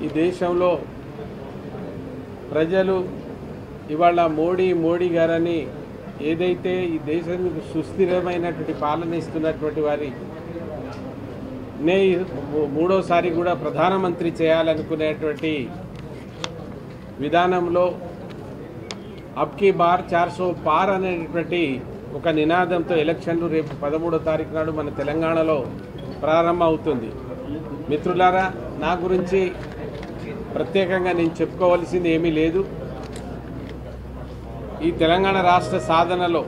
ఈ దేశంలో ప్రజలు ఇవాళ మోడీ గారని ఏదైతే ఈ దేశానికి సుస్థిరమైనటువంటి పాలన ఇస్తున్నటువంటి వారి మూడోసారి కూడా ప్రధానమంత్రి చేయాలనుకునేటువంటి విధానంలో అబ్కీ బార్ 400 పార్ అనేటువంటి ఒక నినాదంతో ఎలక్షన్లు రేపు 13వ తారీఖు నాడు మన తెలంగాణలో ప్రారంభం అవుతుంది. మిత్రులారా, నా గురించి ప్రత్యేకంగా నేను చెప్పుకోవాల్సింది ఏమీ లేదు. ఈ తెలంగాణ రాష్ట్ర సాధనలో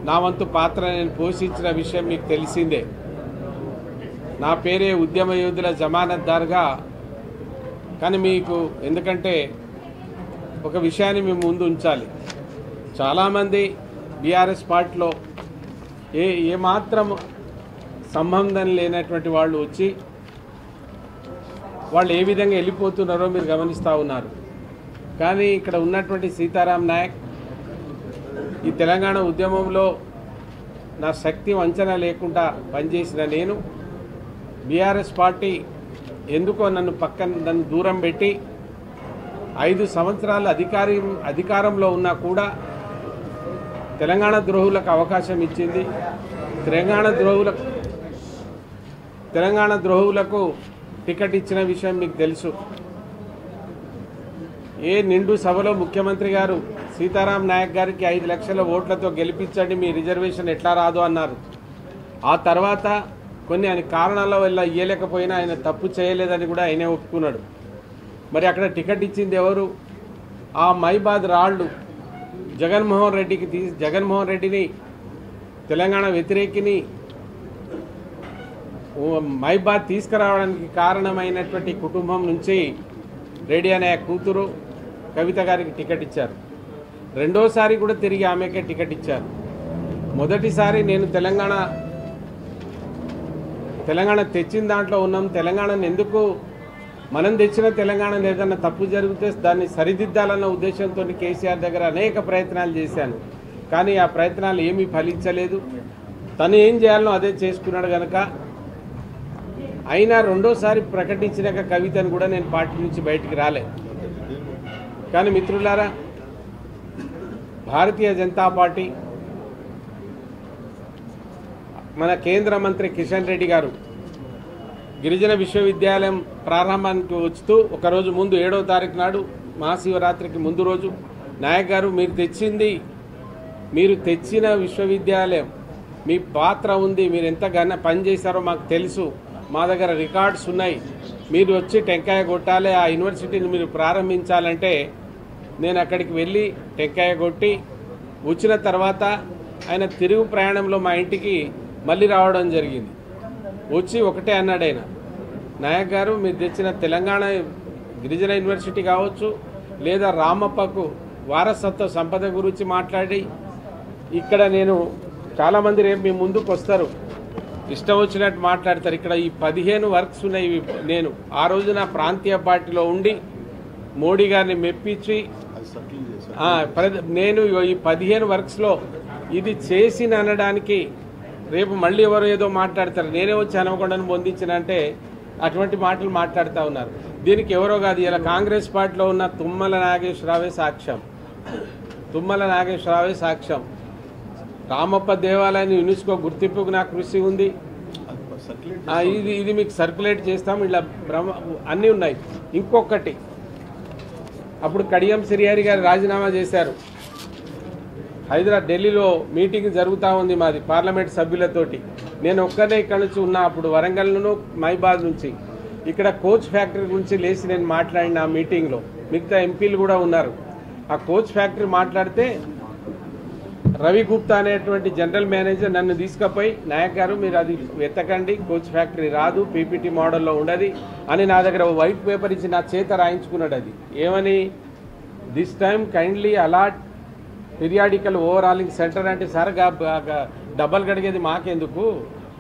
నా వంతు పాత్ర నేను పోషించిన విషయం మీకు తెలిసిందే. నా పేరే ఉద్యమ యోధుల జమానత్దార్గా. కానీ మీకు ఎందుకంటే ఒక విషయాన్ని మేము ముందు ఉంచాలి. చాలామంది బీఆర్ఎస్ పార్టీలో ఏమాత్రం సంబంధం లేనటువంటి వాళ్ళు వచ్చి వాళ్ళు ఏ విధంగా వెళ్ళిపోతున్నారో మీరు గమనిస్తూ ఉన్నారు. కానీ ఇక్కడ ఉన్నటువంటి సీతారాం నాయక్ ఈ తెలంగాణ ఉద్యమంలో నా శక్తి వంచన లేకుండా పనిచేసిన నేను బీఆర్ఎస్ పార్టీ ఎందుకో నన్ను దూరం పెట్టి 5 సంవత్సరాలు అధికారంలో ఉన్నా కూడా తెలంగాణ ద్రోహులకు అవకాశం ఇచ్చింది. తెలంగాణ ద్రోహులకు టికెట్ ఇచ్చిన విషయం మీకు తెలుసు. ఏ నిండు సభలో ముఖ్యమంత్రి గారు సీతారాం నాయక్ గారికి 5 లక్షల ఓట్లతో గెలిపించండి, మీ రిజర్వేషన్ ఎట్లా రాదు అన్నారు. ఆ తర్వాత కొన్ని కారణాల వల్ల ఇయ్యలేకపోయినా ఆయన తప్పు చేయలేదని కూడా ఆయనే ఒప్పుకున్నాడు. మరి అక్కడ టికెట్ ఇచ్చింది ఎవరు? ఆ మైబాద్ రాళ్ళు జగన్మోహన్ రెడ్డిని తెలంగాణ వ్యతిరేకిని మైబాద్ తీసుకురావడానికి కారణమైనటువంటి కుటుంబం నుంచి రెడ్డి అనే కూతురు కవిత గారికి టికెట్ ఇచ్చారు. రెండోసారి కూడా తిరిగి ఆమెకే టికెట్ ఇచ్చారు. మొదటిసారి నేను తెలంగాణ తెచ్చిన దాంట్లో ఉన్నాం. తెలంగాణను ఎందుకు మనం తెచ్చిన తెలంగాణ ఏదన్నా తప్పు జరిగితే దాన్ని సరిదిద్దాలన్న ఉద్దేశంతో కేసీఆర్ దగ్గర అనేక ప్రయత్నాలు చేశాను. కానీ ఆ ప్రయత్నాలు ఏమీ ఫలించలేదు. తను ఏం చేయాలనో అదే చేసుకున్నాడు కనుక అయినా రెండోసారి ప్రకటించినాక కవితను కూడా నేను పార్టీ నుంచి బయటికి రాలే. కానీ మిత్రులారా, భారతీయ జనతా పార్టీ మన కేంద్ర మంత్రి కిషన్ రెడ్డి గారు గిరిజన విశ్వవిద్యాలయం ప్రారంభానికి వస్తూ ఒకరోజు ముందు 7వ తారీఖు నాడు మహాశివరాత్రికి ముందు రోజు నాయక్ గారు మీరు తెచ్చిన విశ్వవిద్యాలయం మీ పాత్ర ఉంది, మీరు ఎంత పని చేశారో మాకు తెలుసు, మా దగ్గర రికార్డ్స్ ఉన్నాయి, మీరు వచ్చి టెంకాయ కొట్టాలి, ఆ యూనివర్సిటీని మీరు ప్రారంభించాలంటే నేను అక్కడికి వెళ్ళి టెంకాయ కొట్టి వచ్చిన తర్వాత ఆయన తిరుగు ప్రయాణంలో మా ఇంటికి మళ్ళీ రావడం జరిగింది. వచ్చి ఒకటే అన్నాడు ఆయన, నాయక్ గారు మీరు తెచ్చిన తెలంగాణ గిరిజన యూనివర్సిటీ కావచ్చు లేదా రామప్పకు వారసత్వ సంపద గురించి మాట్లాడి ఇక్కడ నేను చాలామంది రేపు మీ ముందుకు వస్తారు, ఇష్టం వచ్చినట్టు మాట్లాడతారు. ఇక్కడ ఈ 15 వర్క్స్ ఉన్నాయి. నేను ఆ రోజు నా ప్రాంతీయ పార్టీలో ఉండి మోడీ గారిని మెప్పించి నేను ఈ 15 వర్క్స్లో ఇది చేసిన అనడానికి రేపు మళ్ళీ ఎవరో ఏదో మాట్లాడతారు, నేనే వచ్చి హన్మకొండను పొందించిన అంటే అటువంటి మాటలు మాట్లాడుతూ ఉన్నారు. దీనికి ఎవరో కాదు, ఇలా కాంగ్రెస్ పార్టీలో ఉన్న తుమ్మల నాగేశ్వరరావే సాక్ష్యం. రామప్ప దేవాలయాన్ని యునెస్కో గుర్తింపుకు నాకు కృషి ఉంది. ఇది మీకు సర్క్యులేట్ చేస్తాం. ఇలా అన్నీ ఉన్నాయి. ఇంకొకటి, అప్పుడు కడియం శ్రీహరి గారు రాజీనామా చేశారు. ఢిల్లీలో మీటింగ్ జరుగుతూ ఉంది మాది పార్లమెంట్ సభ్యులతోటి. నేను ఒక్కనే ఇక్కడ నుంచి ఉన్నా. అప్పుడు వరంగల్ను మైబాద్ నుంచి ఇక్కడ కోచ్ ఫ్యాక్టరీ గురించి లేచి నేను మాట్లాడిన ఆ మీటింగ్లో మిగతా ఎంపీలు కూడా ఉన్నారు. ఆ కోచ్ ఫ్యాక్టరీ మాట్లాడితే రవి గుప్తా అనేటువంటి జనరల్ మేనేజర్ నన్ను తీసుకుపోయి, నాయక్ గారు మీరు అది వెతకండి, కోచ్ ఫ్యాక్టరీ రాదు, పీపీటీ మోడల్లో ఉండదు అని నా దగ్గర వైట్ పేపర్ ఇచ్చి నా చేత రాయించుకున్నాడు. అది ఏమని, this time kindly allot periodical overhauling centre అంటే సార్ డబ్బలు కడిగేది మాకెందుకు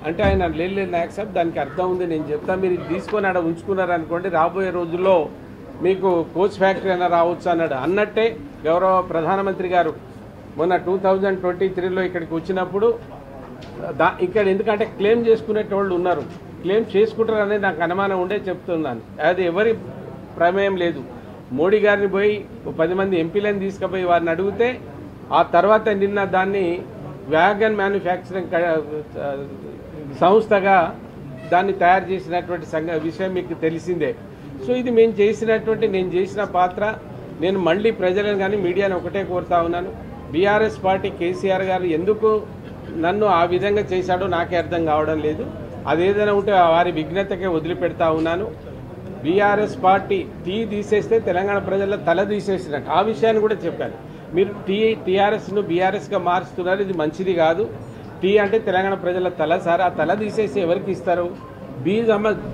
అంటే ఆయన లేదు నాయక్ సాబ్ దానికి అర్థం ఉంది, నేను చెప్తా, మీరు తీసుకొని ఆడ ఉంచుకున్నారు అనుకోండి, రాబోయే రోజుల్లో మీకు కోచ్ ఫ్యాక్టరీ అయినా రావచ్చు అన్నాడు. అన్నట్టే గౌరవ ప్రధానమంత్రి గారు మొన్న 2023లో ఇక్కడికి వచ్చినప్పుడు ఇక్కడ ఎందుకంటే క్లెయిమ్ చేసుకునేటోళ్ళు ఉన్నారు, క్లెయిమ్ చేసుకుంటారు అనేది నాకు అనుమానం ఉండే చెప్తున్నాను. అది ఎవరి ప్రమేయం లేదు. మోడీ గారిని పోయి 10 మంది ఎంపీలను తీసుకుపోయి వారిని అడిగితే ఆ తర్వాత నిన్న దాన్ని వ్యాగన్ మ్యానుఫ్యాక్చరింగ్ సంస్థగా దాన్ని తయారు చేసినటువంటి విషయం మీకు తెలిసిందే. సో ఇది నేను చేసిన పాత్ర. నేను మళ్ళీ ప్రజలను కానీ మీడియాను ఒకటే కోరుతా ఉన్నాను, బీఆర్ఎస్ పార్టీ కేసీఆర్ గారు ఎందుకు నన్ను ఆ విధంగా చేశాడో నాకే అర్థం కావడం లేదు. అదేదైనా ఉంటే వారి విఘ్నతకే వదిలిపెడతా ఉన్నాను. బీఆర్ఎస్ పార్టీ టీ తీసేస్తే తెలంగాణ ప్రజల తల తీసేసినట్టు ఆ విషయాన్ని కూడా చెప్పాను. మీరు టీఆర్ఎస్ను బీఆర్ఎస్గా మారుస్తున్నారు, ఇది మంచిది కాదు. టీ అంటే తెలంగాణ ప్రజల తల సార్, ఆ తల తీసేసి ఎవరికి ఇస్తారు?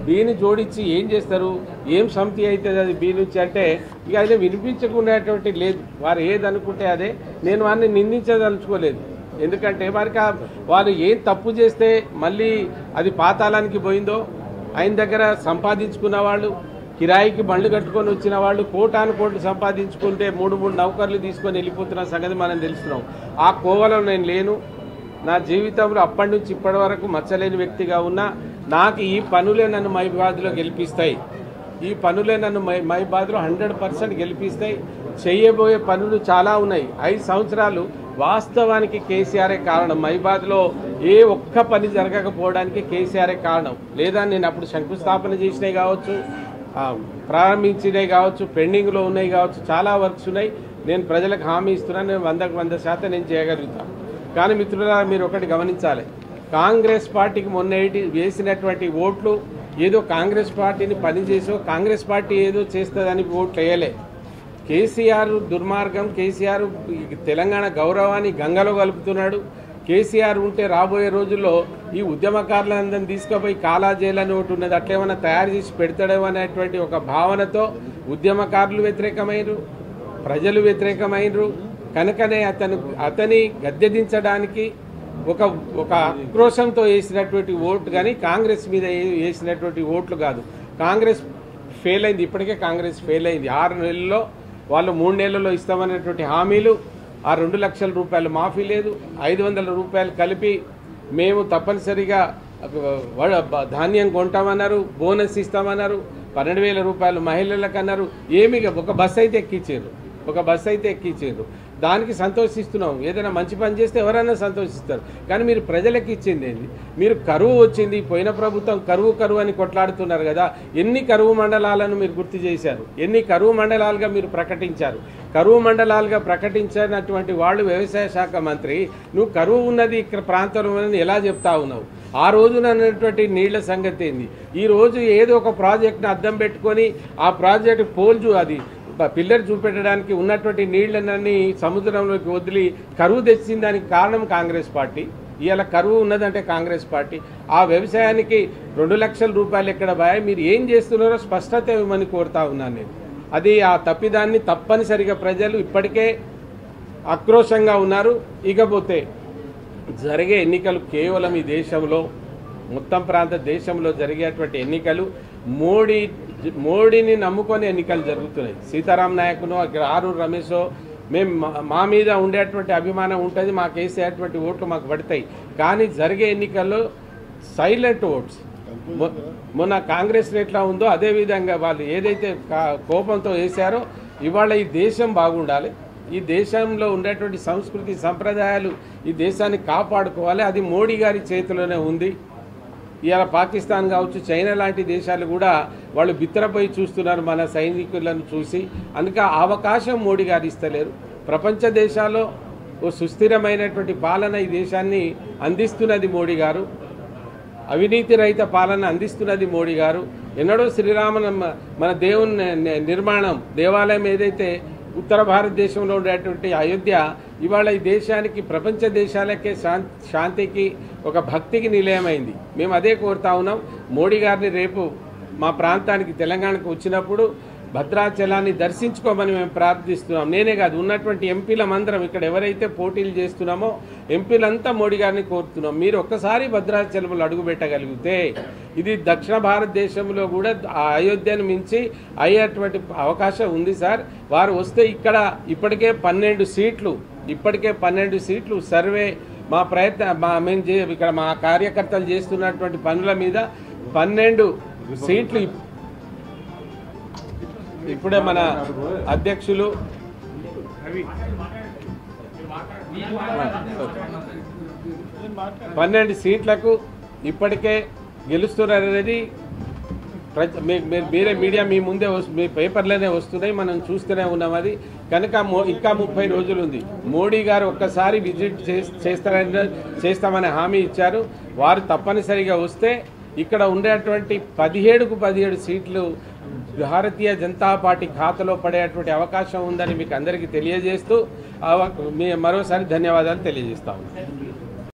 బీని జోడించి ఏం చేస్తారు? ఏం సమితి అవుతుంది అది బీ నుంచి అంటే ఇక అయితే వినిపించకునేటువంటి లేదు. వారు ఏదనుకుంటే అదే. నేను వారిని నిందించదలుచుకోలేదు, ఎందుకంటే వారు ఏం తప్పు చేస్తే మళ్ళీ అది పాతాళానికి పోయిందో, ఆయన దగ్గర సంపాదించుకున్న వాళ్ళు, కిరాయికి బండ్లు కట్టుకొని వచ్చిన వాళ్ళు కోటాను కోట్లు సంపాదించుకుంటే 3 నౌకర్లు తీసుకొని వెళ్ళిపోతున్న సంగతి మనం తెలుస్తున్నాం. ఆ కోవలో నేను లేను. నా జీవితంలో అప్పటి నుంచి ఇప్పటి వరకు మచ్చలేని వ్యక్తిగా ఉన్నా. నాకు ఈ పనులే నన్ను మైబాద్లో గెలిపిస్తాయి. ఈ పనులే నన్ను మైబాద్లో 100% గెలిపిస్తాయి. చేయబోయే పనులు చాలా ఉన్నాయి. 5 సంవత్సరాలు వాస్తవానికి కేసీఆరే కారణం. మైబాద్లో ఏ ఒక్క పని జరగకపోవడానికి కేసీఆరే కారణం. లేదా నేను అప్పుడు శంకుస్థాపన చేసినవి కావచ్చు, ప్రారంభించినవి కావచ్చు, పెండింగ్లో ఉన్నాయి కావచ్చు, చాలా వర్క్స్ ఉన్నాయి. నేను ప్రజలకు హామీ ఇస్తున్నాను, నేను 100% నేను చేయగలుగుతాను. కానీ మిత్రులారా, మీరు ఒకటి గమనించాలి, కాంగ్రెస్ పార్టీకి మొన్న వేసినటువంటి ఓట్లు ఏదో కాంగ్రెస్ పార్టీని పనిచేసో కాంగ్రెస్ పార్టీ ఏదో చేస్తుందని ఓట్లు వేయలే. కేసీఆర్ దుర్మార్గం, కేసీఆర్ తెలంగాణ గౌరవాన్ని గంగలో కలుపుతున్నాడు. కేసీఆర్ ఉంటే రాబోయే రోజుల్లో ఈ ఉద్యమకారులందరినీ తీసుకుపోయి కాలాజేలని ఒకటి ఉన్నది, అట్లేమన్నా తయారు చేసి పెడతాడేమో అనేటువంటి ఒక భావనతో ఉద్యమకారులు వ్యతిరేకమైనరు, ప్రజలు వ్యతిరేకమైనరు. కనుకనే అతని గద్దెదించడానికి ఒక ఆక్రోశంతో వేసినటువంటి ఓట్లు కానీ కాంగ్రెస్ మీద వేసినటువంటి ఓట్లు కాదు. కాంగ్రెస్ ఫెయిల్ అయింది, ఇప్పటికే కాంగ్రెస్ ఫెయిల్ అయింది. 6 నెలల్లో వాళ్ళు 3 నెలల్లో ఇస్తామనేటువంటి హామీలు, ఆ 2 లక్షల రూపాయలు మాఫీ లేదు, 500 రూపాయలు కలిపి మేము తప్పనిసరిగా ధాన్యం కొంటామన్నారు, బోనస్ ఇస్తామన్నారు, 12,000 రూపాయలు మహిళలకు అన్నారు. ఏమిగా ఒక బస్సు అయితే ఎక్కించారు. దానికి సంతోషిస్తున్నాం. ఏదైనా మంచి పని చేస్తే ఎవరైనా సంతోషిస్తారు. కానీ మీరు ప్రజలకు ఇచ్చింది ఏంది? మీరు కరువు వచ్చింది, పోయిన ప్రభుత్వం కరువు అని కొట్లాడుతున్నారు కదా. ఎన్ని కరువు మండలాలను మీరు గుర్తు చేశారు? ఎన్ని కరువు మండలాలుగా మీరు ప్రకటించారు? కరువు మండలాలుగా ప్రకటించినటువంటి వాళ్ళు వ్యవసాయ శాఖ మంత్రి, నువ్వు కరువు ఉన్నది ఇక్కడ ప్రాంతంలో ఉన్నది ఎలా చెప్తా ఉన్నావు? ఆ రోజున అన్నటువంటి నీళ్ల సంగతి ఏంది? ఈరోజు ఏదో ఒక ప్రాజెక్ట్ని అద్దం పెట్టుకొని ఆ ప్రాజెక్టు అది పిల్లర్ చూపెట్టడానికి ఉన్నటువంటి నీళ్లన్నీ సముద్రంలోకి వదిలి కరువు తెచ్చిన దానికి కారణం కాంగ్రెస్ పార్టీ. ఇవాళ కరువు ఉన్నదంటే కాంగ్రెస్ పార్టీ. ఆ వ్యవసాయానికి 2 లక్షల రూపాయలు ఎక్కడ బాయ్? మీరు ఏం చేస్తున్నారో స్పష్టత ఇవ్వమని కోరుతా ఉన్నాను నేను. అది ఆ తప్పిదాన్ని తప్పనిసరిగా ప్రజలు ఇప్పటికే ఆక్రోశంగా ఉన్నారు. ఇకపోతే జరిగే ఎన్నికలు కేవలం ఈ దేశంలో మొత్తం ప్రాంత దేశంలో జరిగేటువంటి ఎన్నికలు మోడీని నమ్ముకొని ఎన్నికలు జరుగుతున్నాయి. సీతారాం నాయకునో ఇక్కడ ఆరూరు రమేషో మేము మా మీద ఉండేటువంటి అభిమానం ఉంటుంది, మాకు వేసేటువంటి ఓట్లు మాకు పడతాయి. కానీ జరిగే ఎన్నికల్లో సైలెంట్ ఓట్స్. మొన్న కాంగ్రెస్ ఎట్లా ఉందో అదేవిధంగా వాళ్ళు ఏదైతే కోపంతో వేశారో ఇవాళ ఈ దేశం బాగుండాలి, ఈ దేశంలో ఉండేటువంటి సంస్కృతి సంప్రదాయాలు ఈ దేశాన్ని కాపాడుకోవాలి. అది మోడీ గారి చేతిలోనే ఉంది. ఇవాళ పాకిస్తాన్ కావచ్చు, చైనా లాంటి దేశాలు కూడా వాళ్ళు బిత్తరపోయి చూస్తున్నారు మన సైనికులను చూసి. అందుకే అవకాశం మోడీ గారు ఇస్తలేరు. ప్రపంచ దేశాల్లో ఓ సుస్థిరమైనటువంటి పాలన ఈ దేశాన్ని అందిస్తున్నది మోడీ గారు, అవినీతి రహిత పాలన అందిస్తున్నది మోడీ గారు. ఎన్నడో మన దేవుని నిర్మాణం దేవాలయం ఏదైతే ఉత్తర భారతదేశంలో ఉండేటువంటి అయోధ్య ఇవాళ ఈ దేశానికి ప్రపంచ దేశాలకే శాంతికి ఒక భక్తికి నిలయమైంది. మేము అదే కోరుతా ఉన్నాం. మోడీ గారిని రేపు మా ప్రాంతానికి తెలంగాణకు వచ్చినప్పుడు భద్రాచలాన్ని దర్శించుకోమని మేము ప్రార్థిస్తున్నాం. నేనే కాదు, ఉన్నటువంటి ఎంపీలమందరం ఇక్కడ ఎవరైతే పోటీలు చేస్తున్నామో ఎంపీలంతా మోడీ గారిని కోరుతున్నాం. మీరు ఒక్కసారి భద్రాచలంలో అడుగుపెట్టగలిగితే ఇది దక్షిణ భారతదేశంలో కూడా ఆ అయోధ్యను మించి అయ్యేటువంటి అవకాశం ఉంది సార్. వారు వస్తే ఇక్కడ ఇప్పటికే 12 సీట్లు సర్వే మా మేము ఇక్కడ మా కార్యకర్తలు చేస్తున్నటువంటి పనుల మీద 12 సీట్లు ఇప్పుడే మన అధ్యక్షులు 12 సీట్లకు ఇప్పటికే గెలుస్తున్నారనేది మీరే మీడియా మీ ముందే మీ పేపర్లోనే వస్తున్నాయి, మనం చూస్తూనే ఉన్నాం. అది కనుక ఇంకా 30 రోజులు ఉంది. మోడీ గారు ఒక్కసారి విజిట్ చేస్తామని హామీ ఇచ్చారు. వారు తప్పనిసరిగా వస్తే ఇక్కడ ఉండేటువంటి 17కు 17 సీట్లు భారతీయ జనతా పార్టీ ఖాతాలో పడేటువంటి అవకాశం ఉందని మీకు అందరికీ తెలియజేస్తూ మరోసారి ధన్యవాదాలు తెలియజేస్తా ఉన్నాను.